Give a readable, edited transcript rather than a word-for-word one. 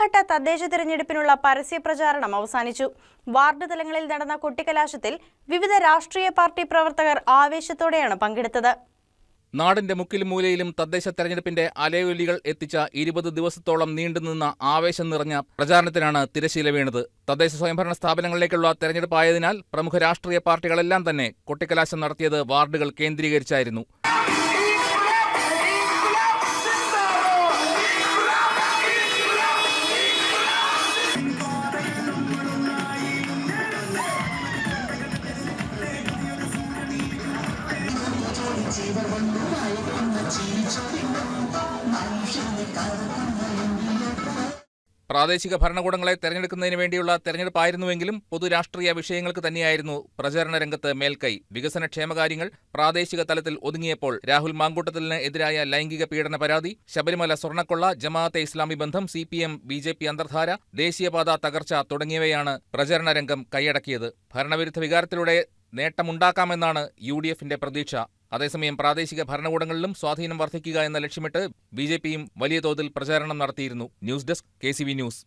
ഒന്നാംഘട്ട തദ്ദേശ തിരഞ്ഞെടുപ്പിനുള്ള പരസ്യ പ്രചാരണം അവസാനിച്ചു. വാർഡ് തലങ്ങളിൽ നടന്ന കൊട്ടിക്കലാശത്തിൽ വിവിധ രാഷ്ട്രീയ പാർട്ടി പ്രവർത്തകർ ആവേശത്തോടെയാണ് പങ്കെടുത്തത്. നാടിന്റെ മുക്കിലും മൂലയിലും തദ്ദേശ തെരഞ്ഞെടുപ്പിന്റെ അലയൊലികൾ എത്തിച്ച 20 ദിവസത്തോളം നീണ്ടുനിന്ന ആവേശം നിറഞ്ഞ പ്രചാരണത്തിനാണ് തിരശ്ശീല വീണത്. തദ്ദേശ സ്വയംഭരണ സ്ഥാപനങ്ങളിലേക്കുള്ള തെരഞ്ഞെടുപ്പായതിനാൽ പ്രമുഖ രാഷ്ട്രീയ പാർട്ടികളെല്ലാം തന്നെ കൊട്ടിക്കലാശം നടത്തിയത് വാർഡുകൾ കേന്ദ്രീകരിച്ചായിരുന്നു. പ്രാദേശിക ഭരണകൂടങ്ങളെ തെരഞ്ഞെടുക്കുന്നതിന് വേണ്ടിയുള്ള തെരഞ്ഞെടുപ്പായിരുന്നുവെങ്കിലും പൊതുരാഷ്ട്രീയ വിഷയങ്ങൾക്ക് തന്നെയായിരുന്നു പ്രചാരണ രംഗത്ത് മേൽക്കൈ. വികസന ക്ഷേമകാര്യങ്ങൾ പ്രാദേശിക തലത്തിൽ ഒതുങ്ങിയപ്പോൾ രാഹുൽ മാങ്കൂട്ടത്തിലിന് എതിരായ ലൈംഗിക പീഡന പരാതി, ശബരിമല സ്വർണ്ണക്കൊള്ള, ജമാഅത്തെ ഇസ്ലാമി ബന്ധം, CPM BJP അന്തർധാര, ദേശീയപാത തകർച്ച തുടങ്ങിയവയാണ് പ്രചാരണ രംഗം കൈയടക്കിയത്. ഭരണവിരുദ്ധ വികാരത്തിലൂടെ നേട്ടമുണ്ടാക്കാമെന്നാണ് UDFന്റെ പ്രതീക്ഷ. അതേസമയം പ്രാദേശിക ഭരണകൂടങ്ങളിലും സ്വാധീനം വർദ്ധിക്കുക എന്ന ലക്ഷ്യമിട്ട് BJPയും വലിയ തോതിൽ പ്രചാരണം നടത്തിയിരുന്നു. News desk KCV news.